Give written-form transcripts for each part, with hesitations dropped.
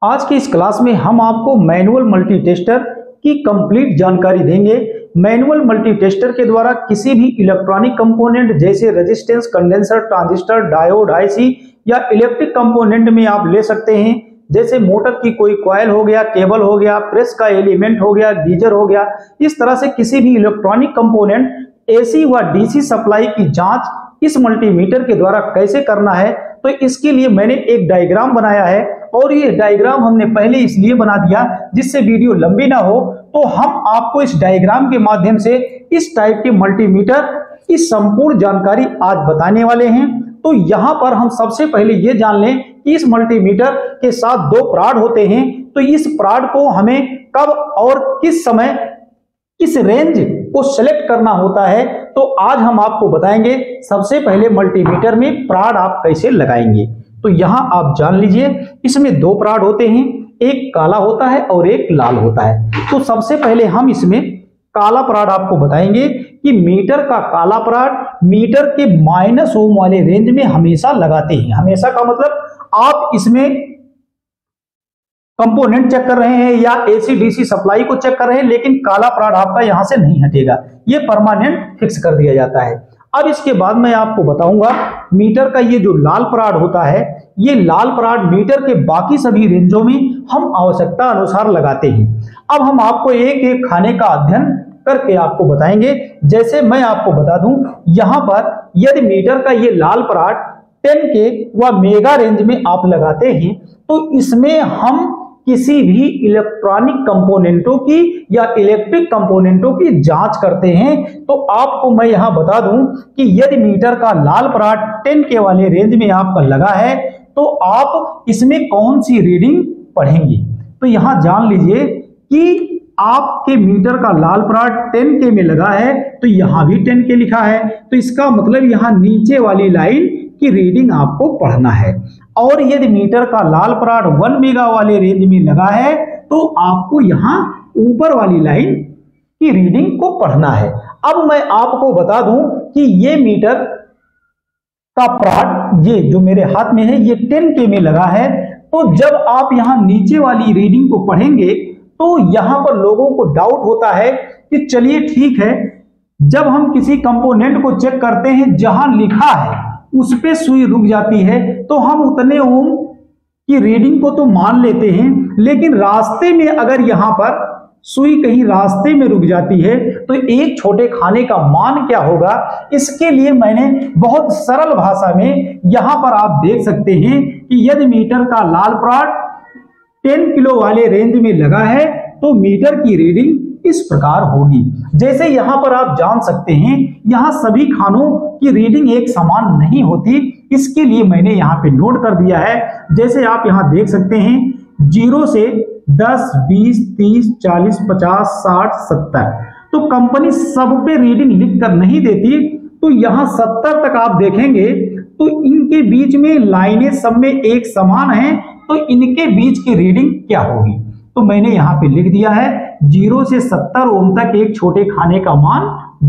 आज की इस क्लास में हम आपको मैनुअल मल्टी टेस्टर की कंप्लीट जानकारी देंगे। मैनुअल मल्टी टेस्टर के द्वारा किसी भी इलेक्ट्रॉनिक कंपोनेंट जैसे resistance, condenser, transistor, diode, IC या इलेक्ट्रिक कंपोनेंट में आप ले सकते हैं। जैसे मोटर की कोई कॉइल हो गया, केबल हो गया, प्रेस का एलिमेंट हो गया, गीजर हो गया। इस तरह से किसी भी इलेक्ट्रॉनिक कंपोनेंट एसी व डीसी सप्लाई की जांच इस मल्टीमीटर के द्वारा कैसे करना है, तो इसके लिए मैंने एक डायग्राम बनाया है। और ये डायग्राम हमने पहले इसलिए बना दिया जिससे वीडियो लंबी ना हो, तो हम आपको इस डायग्राम के माध्यम से इस टाइप के मल्टीमीटर की संपूर्ण जानकारी आज बताने वाले हैं। तो यहाँ पर हम सबसे पहले ये जान लें कि इस मल्टीमीटर के साथ दो प्राड होते हैं, तो इस प्राड को हमें कब और किस समय किस रेंज को सिलेक्ट करना होता है, तो आज हम आपको बताएंगे। सबसे पहले मल्टीमीटर में प्राड आप कैसे लगाएंगे, तो यहां आप जान लीजिए इसमें दो प्राड होते हैं, एक काला होता है और एक लाल होता है। तो सबसे पहले हम इसमें काला प्राड आपको बताएंगे कि मीटर का काला प्राड मीटर के -Ω वाले रेंज में हमेशा लगाते हैं। हमेशा का मतलब आप इसमें कंपोनेंट चेक कर रहे हैं या एसी डीसी सप्लाई को चेक कर रहे हैं, लेकिन काला प्राड आपका यहां से नहीं हटेगा, ये परमानेंट फिक्स कर दिया जाता है। अब इसके बाद मैं आपको बताऊंगा मीटर का ये जो लाल प्राड होता है, ये लाल प्राड मीटर के बाकी सभी रेंजों में हम आवश्यकता अनुसार लगाते हैं। अब हम आपको एक एक खाने का अध्ययन करके आपको बताएंगे। जैसे मैं आपको बता दूं, यहां पर यदि मीटर का ये लाल प्राड 10K व मेगा रेंज में आप लगाते हैं, तो इसमें हम किसी भी इलेक्ट्रॉनिक कंपोनेंटों की या इलेक्ट्रिक कंपोनेंटों की जांच करते हैं। तो आपको मैं यहां बता दूं कि यदि मीटर का लाल प्राड 10K वाले रेंज में आपका लगा है, तो आप इसमें कौन सी रीडिंग पढ़ेंगे। तो यहां जान लीजिए कि आपके मीटर का लाल प्राड 10K में लगा है, तो यहां भी 10K लिखा है, तो इसका मतलब यहां नीचे वाली लाइन की रीडिंग आपको पढ़ना है। और यदि मीटर का लाल प्राड 1 मेगा वाले रेंज में लगा है, तो आपको यहां ऊपर वाली लाइन की रीडिंग को पढ़ना है। अब मैं आपको बता दूं कि ये मीटर का प्राड ये जो मेरे हाथ में है, ये 10K में लगा है। तो जब आप यहां नीचे वाली रीडिंग को पढ़ेंगे, तो यहां पर लोगों को डाउट होता है कि चलिए ठीक है, जब हम किसी कंपोनेंट को चेक करते हैं जहां लिखा है उस पे सुई रुक जाती है, तो हम उतने ओम की रीडिंग को तो मान लेते हैं, लेकिन रास्ते में अगर यहां पर सुई कहीं रास्ते में रुक जाती है, तो एक छोटे खाने का मान क्या होगा। इसके लिए मैंने बहुत सरल भाषा में यहां पर आप देख सकते हैं कि यदि मीटर का लाल प्राड 10 किलो वाले रेंज में लगा है, तो मीटर की रीडिंग इस प्रकार होगी। जैसे यहां पर आप जान सकते हैं, यहां सभी खानों की रीडिंग एक समान नहीं होती, इसके लिए मैंने यहां पे नोट कर दिया है। जैसे आप यहां देख सकते हैं 0 से 10, 20, 30, 40, 50, 60, 70, तो कंपनी सब पे रीडिंग लिख कर नहीं देती। तो यहां 70 तक आप देखेंगे तो इनके बीच में लाइनें सब में एक समान हैं, तो इनके बीच की रीडिंग क्या होगी। तो मैंने यहां पे लिख दिया है 0 से 70 ओम तक एक छोटे खाने का मान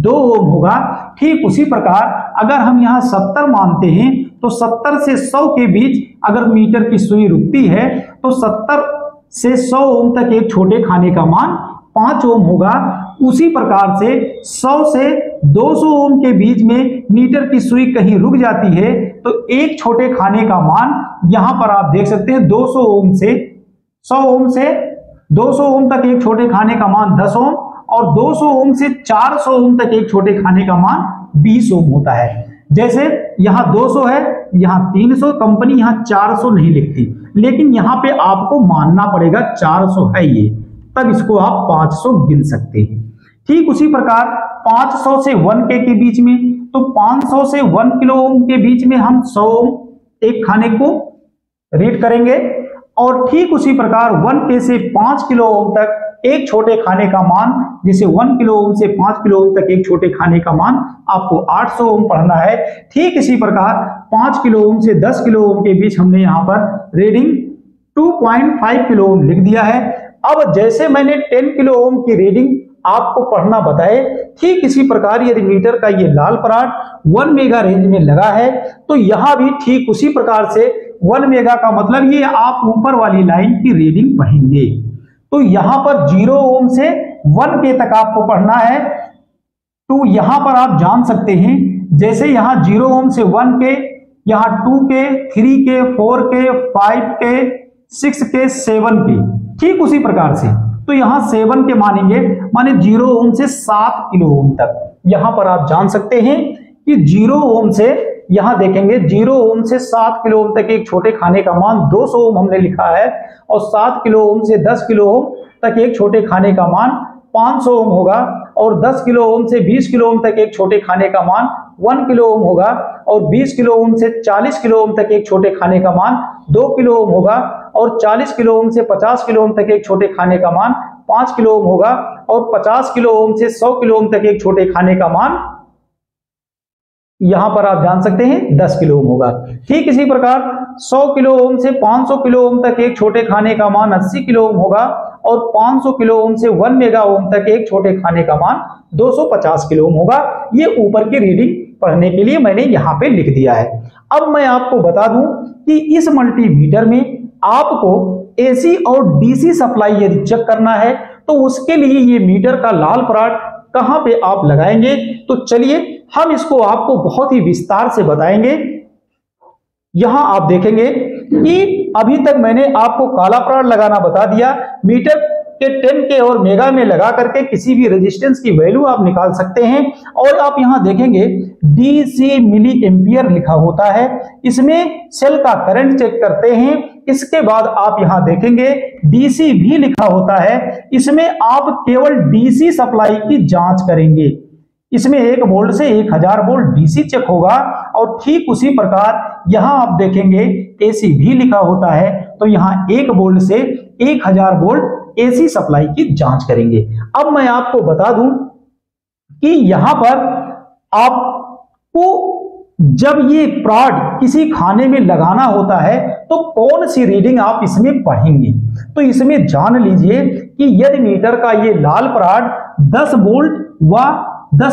2 ओम होगा। ठीक उसी प्रकार अगर हम यहां 70 मानते हैं, तो 70 से 100 के बीच अगर मीटर की सुई रुकती है, तो 70 से 100 ओम तक एक छोटे खाने का मान 5 ओम होगा। उसी प्रकार से 100 से 200 ओम के बीच में मीटर की सुई कहीं रुक जाती है, तो एक छोटे खाने का मान यहां पर आप देख सकते हैं 200 ओम से 100 ओम से 200 ओम तक एक छोटे खाने का मान 10 ओम, और 200 ओम से 400 ओम तक एक छोटे खाने का मान 20 ओम होता है। जैसे यहां 200 है, यहां 300, कंपनी यहां 400 नहीं लिखती, लेकिन यहां पे आपको मानना पड़ेगा 400 है ये, तब इसको आप 500 गिन सकते हैं। ठीक उसी प्रकार 500 से 1K के बीच में, तो 500 से 1 किलो ओम के बीच में हम 100 ओम एक खाने को रीड करेंगे। और ठीक उसी प्रकार 1K से 5 किलो ओम तक एक छोटे खाने का मान, जैसे 1 किलो ओम से 5 किलो ओम तक एक छोटे खाने का मान आपको 800 ओम पढ़ना है। ठीक इसी प्रकार 5 किलो ओम से 10 किलो ओम के बीच हमने यहाँ पर रीडिंग 2.5 किलो ओम लिख दिया है। अब जैसे मैंने 10 किलो ओम की रीडिंग आपको पढ़ना बताए, ठीक इसी प्रकार यदि मीटर का ये लाल प्राड 1 मेगा रेंज में लगा है, तो यहां भी ठीक उसी प्रकार से 1 मेगा का मतलब ये आप ऊपर वाली लाइन की रीडिंग पढ़ेंगे। तो यहां पर 0 ओम से 1K तक आपको पढ़ना है। तो यहां पर आप जान सकते हैं, जैसे यहां 0 ओम से 1K, यहां 2K, 3K, 4K, 5K, 6K, 7K, ठीक उसी प्रकार से तो यहां 7 के मानेंगे, माने 0 ओम से 7 किलो ओम तक। यहां पर आप जान सकते हैं कि 0 ओम से यहां देखेंगे 0 ओम से 7 किलो ओम तक एक छोटे खाने का मान 200 ओम हमने लिखा है, और 7 किलो ओम से 10 किलो ओम तक एक छोटे खाने का मान 500 ओम होगा, और 10 किलो ओम से 20 किलो ओम तक एक छोटे खाने का मान 1 किलो ओम होगा, और 20 किलो ओम से 40 किलो ओम तक एक छोटे खाने का मान 2 किलो ओम होगा, और 40 किलो ओम से 50 किलो ओम तक एक छोटे खाने का मान 5 किलो ओम होगा, और 50 किलो ओम से 100 किलो ओम तक एक छोटे खाने का मान यहां पर आप जान सकते हैं 10 किलो ओम होगा। ठीक इसी प्रकार 100 किलो ओम से 500 किलो ओम तक एक छोटे खाने का मान 80 किलो ओम होगा, और 500 किलो ओम से 1 मेगा ओम तक एक छोटे खाने का मान 250 किलो ओम होगा। ये ऊपर की रीडिंग पढ़ने के लिए मैंने यहां पे लिख दिया है। अब मैं आपको बता दूं कि इस मल्टीमीटर में आपको एसी और डीसी सप्लाई यदि चेक करना है तो उसके लिए ये मीटर का लाल पराड कहां पे आप लगाएंगे, तो चलिए हम इसको आपको बहुत ही विस्तार से बताएंगे। यहां आप देखेंगे कि अभी तक मैंने आपको काला पराड लगाना बता दिया। मीटर के 10K और मेगा में लगा करके किसी भी रेजिस्टेंस की वैल्यू आप निकाल सकते हैं। और आप यहां देखेंगे DC मिली एम्पियर लिखा होता है, इसमें सेल का करंट चेक करते हैं। इसके बाद आप यहां देखेंगे DC भी लिखा होता है, इसमें आप केवल DC सप्लाई की जांच करेंगे। इसमें 1 वोल्ट से 1000 वोल्ट DC चेक होगा। और ठीक उसी प्रकार यहां आप देखेंगे AC भी लिखा होता है, तो यहां 1 वोल्ट से 1000 वोल्ट AC सप्लाई की जांच करेंगे। अब मैं आपको बता दूं कि यहां पर आपको जब ये प्रॉड किसी खाने में लगाना होता है तो कौन सी रीडिंग आप इसमें पढ़ेंगे, तो इसमें जान लीजिए कि यदि मीटर का ये लाल प्रॉड 10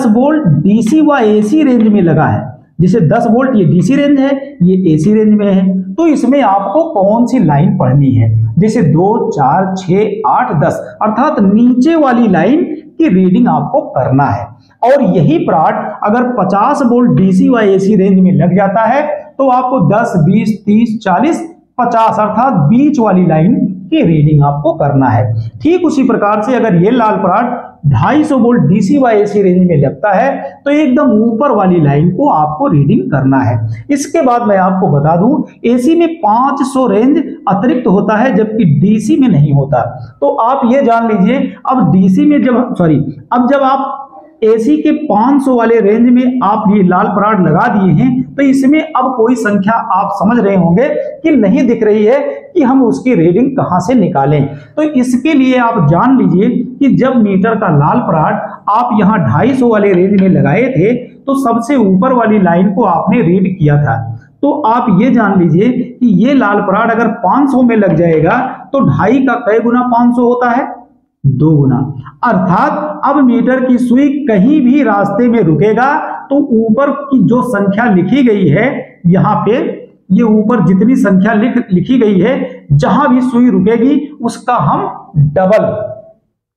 वोल्ट DC व AC रेंज में लगा है, जैसे 10 वोल्ट ये DC रेंज है, ये AC रेंज में है, तो इसमें आपको कौन सी लाइन पढ़नी है, जैसे 2, 4, 6, 8, 10 अर्थात नीचे वाली लाइन की रीडिंग आपको करना है। और यही प्रॉड अगर 50 वोल्ट DC व AC रेंज में लग जाता है तो आपको 10, 20, 30, 40, 50 अर्थात बीच वाली लाइन की रीडिंग आपको करना है। ठीक उसी प्रकार से अगर ये लाल प्रॉड 250 वोल्ट DC व AC रेंज में लगता है तो एकदम ऊपर वाली लाइन को आपको रीडिंग करना है। इसके बाद मैं आपको बता दूं AC में 500 रेंज अतिरिक्त होता है जबकि DC में नहीं होता। तो आप ये जान लीजिए अब DC में जब आप AC के 500 वाले रेंज में आप ये लाल प्रॉड लगा दिए हैं तो इसमें अब कोई संख्या आप समझ रहे होंगे कि नहीं दिख रही है कि हम उसकी रीडिंग कहां से निकालें। तो इसके लिए आप जान लीजिए कि जब मीटर का लाल प्रॉड आप यहां 250 वाले रेंज में लगाए थे तो सबसे ऊपर वाली लाइन को आपने रीड किया था। तो आप ये जान लीजिए कि ये लाल प्रॉड अगर 500 में लग जाएगा तो 2.5 का कै गुना 500 होता है, 2 गुना। अर्थात अब मीटर की सुई कहीं भी रास्ते में रुकेगा तो ऊपर की जो संख्या लिखी गई है यहां पे, ये ऊपर जितनी संख्या लिखी गई है जहां भी सुई रुकेगी उसका हम डबल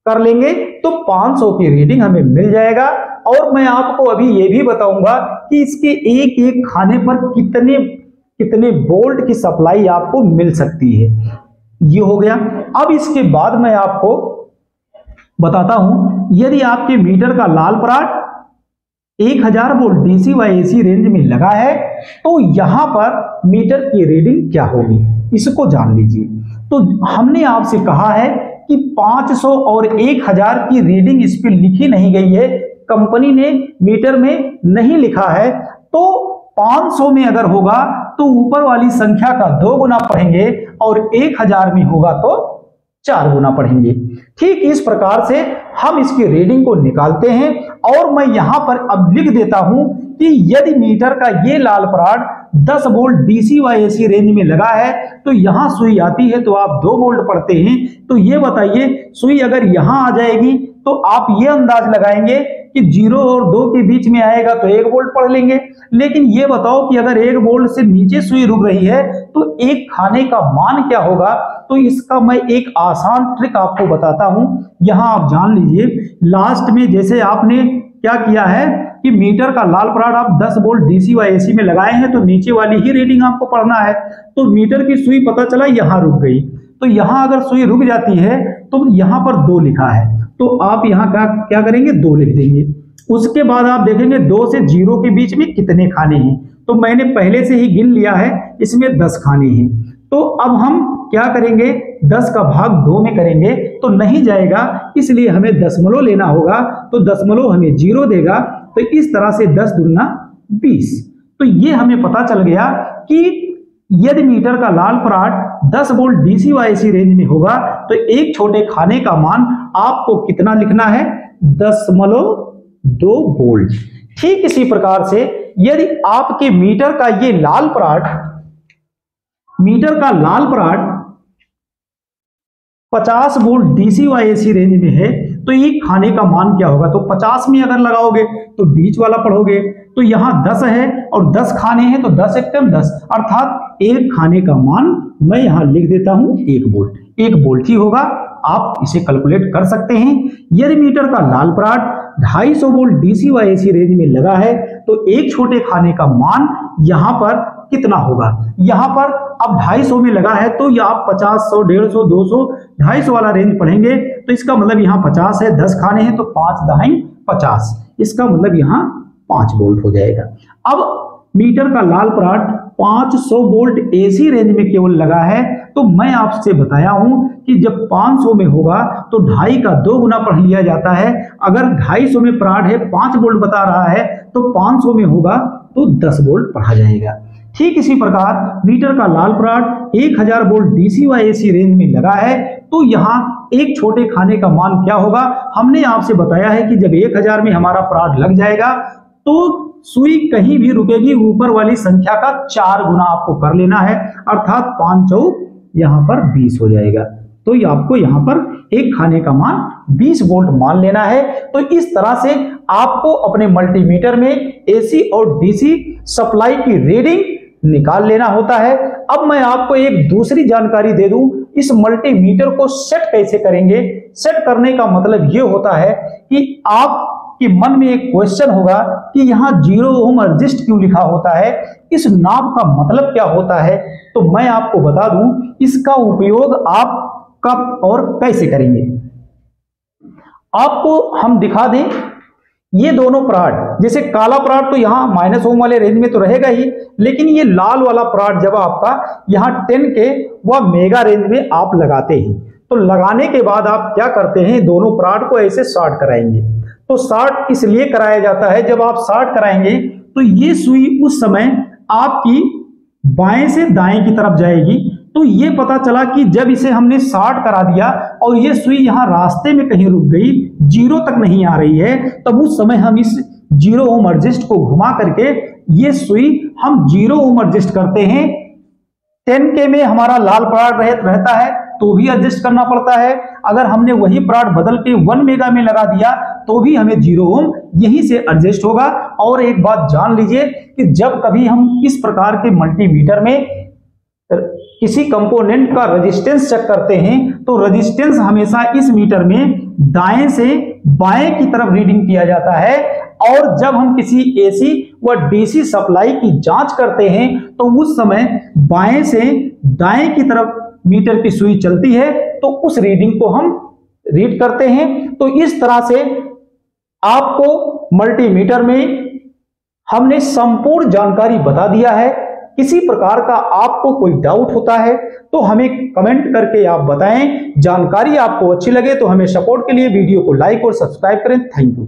कर लेंगे तो 500 की रीडिंग हमें मिल जाएगा। और मैं आपको अभी ये भी बताऊंगा कि इसके एक एक खाने पर कितने वोल्ट की सप्लाई आपको मिल सकती है। ये हो गया। अब इसके बाद मैं आपको बताता हूं यदि आपके मीटर का लाल प्रॉड 1000 वोल्ट DC व AC रेंज में लगा है तो यहां पर मीटर की रीडिंग क्या होगी, इसको जान लीजिए। तो हमने आपसे कहा है कि 500 और 1000 की रीडिंग इस पर लिखी नहीं गई है, कंपनी ने मीटर में नहीं लिखा है। तो 500 में अगर होगा तो ऊपर वाली संख्या का 2 गुना पढ़ेंगे और 1000 में होगा तो 4 गुना पढ़ेंगे। ठीक इस प्रकार से हम इसकी रीडिंग को निकालते हैं। और मैं यहां पर अब लिख देता हूं कि यदि मीटर का ये लाल प्रॉड 10 वोल्ट DC व AC रेंज में लगा है तो यहां सुई आती है तो आप 2 वोल्ट पढ़ते हैं। तो ये बताइए सुई अगर यहां आ जाएगी तो आप ये अंदाज लगाएंगे कि 0 और 2 के बीच में आएगा तो 1 वोल्ट पढ़ लेंगे। लेकिन ये बताओ कि अगर 1 वोल्ट से नीचे सुई रुक रही है तो एक खाने का मान क्या होगा। तो इसका मैं एक आसान ट्रिक आपको बताता हूं, यहां आप जान लीजिए। लास्ट में जैसे आपने क्या किया है कि मीटर का लाल प्राड़ आप 10 वोल्ट डीसी व एसी में लगाए हैं, तो नीचे वाली ही रीडिंग आपको पढ़ना है। तो मीटर की सुई पता चला यहां रुक गई, तो यहां अगर सुई रुक जाती है तो यहां पर 2 लिखा है, तो आप यहां क्या करेंगे 2 लिख देंगे। उसके बाद आप देखेंगे 2 से 0 के बीच में कितने खाने हैं, तो मैंने पहले से ही गिन लिया है, इसमें 10 खाने हैं। तो अब हम क्या करेंगे, 10 का भाग 2 में करेंगे तो नहीं जाएगा, इसलिए हमें दशमलव लेना होगा। तो दशमलव हमें 0 देगा, तो इस तरह से 10 दूना 20। तो ये हमें पता चल गया कि यदि मीटर का लाल प्राड़ 10 वोल्ट डीसी व एसी रेंज में होगा तो एक छोटे खाने का मान आपको कितना लिखना है, 0.2 वोल्ट। ठीक इसी प्रकार से यदि आपके मीटर का लाल प्राड़ 50 वोल्ट डीसी व एसी रेंज में है तो एक खाने का मान क्या होगा। तो 50 में अगर लगाओगे तो बीच वाला पढ़ोगे, तो यहां 10 है और 10 खाने हैं तो 10 एकम 10, अर्थात एक खाने का मान मैं यहां लिख देता हूं 1 वोल्ट। 1 वोल्ट ही होगा, आप इसे कैलकुलेट कर सकते हैं। यदि मीटर का लाल प्राड़ 250 वोल्ट डीसी व एसी रेंज में लगा है तो एक छोटे खाने का मान यहां पर कितना होगा। यहां पर अब 250 में लगा है तो या आप 50, 100, 150, 200, 250 वाला रेंज पढ़ेंगे, तो इसका मतलब यहां 50 है, 10 खाने हैं तो 5 दहाई 50, इसका मतलब यहां 5 वोल्ट हो जाएगा। अब मीटर का लाल प्राड़ 500 वोल्ट एसी रेंज में केवल लगा है, तो मैं आपसे बताया हूं कि जब 500 में होगा तो 2.5 का 2 गुना पढ़ लिया जाता है। अगर 250 में प्राड़ है, 5 वोल्ट बता रहा है, तो 500 में होगा तो 10 वोल्ट पढ़ा जाएगा। ठीक इसी प्रकार मीटर का लाल प्राड़ 1000 वोल्ट डीसी व एसी रेंज में लगा है तो यहाँ एक छोटे खाने का मान क्या होगा। हमने आपसे बताया है कि जब 1000 में हमारा प्राड़ लग जाएगा तो सुई कहीं भी रुकेगी, ऊपर वाली संख्या का 4 गुना आपको कर लेना है, अर्थात 5 चौक यहाँ पर 20 हो जाएगा। तो ये आपको यहाँ पर एक खाने का मान 20 वोल्ट मान लेना है। तो इस तरह से आपको अपने मल्टीमीटर में एसी और डीसी सप्लाई की रीडिंग निकाल लेना होता है। अब मैं आपको एक दूसरी जानकारी दे दूं, इस मल्टीमीटर को सेट कैसे करेंगे। सेट करने का मतलब ये होता है कि आपके मन में एक क्वेश्चन होगा कि यहाँ 0 ओम रजिस्ट क्यों लिखा होता है, इस नाम का मतलब क्या होता है। तो मैं आपको बता दूं इसका उपयोग आप कब और कैसे करेंगे। आपको हम दिखा दें, ये दोनों प्राड़, जैसे काला प्राड़ तो यहाँ माइनस ओम वाले रेंज में तो रहेगा ही, लेकिन ये लाल वाला प्राड़ जब आपका यहाँ 10 के व मेगा रेंज में आप लगाते हैं, तो लगाने के बाद आप क्या करते हैं, दोनों प्राड़ को ऐसे शॉर्ट कराएंगे। तो शॉर्ट इसलिए कराया जाता है, जब आप शॉर्ट कराएंगे तो ये सुई उस समय आपकी बाएं से दाएं की तरफ जाएगी। तो ये पता चला कि जब इसे हमने शॉर्ट करा दिया और ये सुई यहाँ रास्ते में कहीं रुक गई, 0 तक नहीं आ रही है, तब उस समय हम इस 0 ओम रजिस्ट को घुमा करके ये सुई हम 0 ओम रजिस्ट करते हैं। 10K में हमारा लाल प्राड़ रहता है तो भी एडजस्ट करना पड़ता है। अगर हमने वही प्राड़ बदल के 1 मेगा में लगा दिया तो भी हमें 0 ओम यहीं से एडजस्ट होगा। और एक बात जान लीजिए कि जब कभी हम इस प्रकार के मल्टीमीटर में किसी कंपोनेंट का रेजिस्टेंस चेक करते हैं तो रेजिस्टेंस हमेशा इस मीटर में दाएं से बाएं की तरफ रीडिंग किया जाता है। और जब हम किसी एसी व डीसी सप्लाई की जांच करते हैं तो उस समय बाएं से दाएं की तरफ मीटर की सुई चलती है, तो उस रीडिंग को हम रीड करते हैं। तो इस तरह से आपको मल्टीमीटर में हमने संपूर्ण जानकारी बता दिया है। किसी प्रकार का आपको कोई डाउट होता है तो हमें कमेंट करके आप बताएं। जानकारी आपको अच्छी लगे तो हमें सपोर्ट के लिए वीडियो को लाइक और सब्सक्राइब करें। Thank you.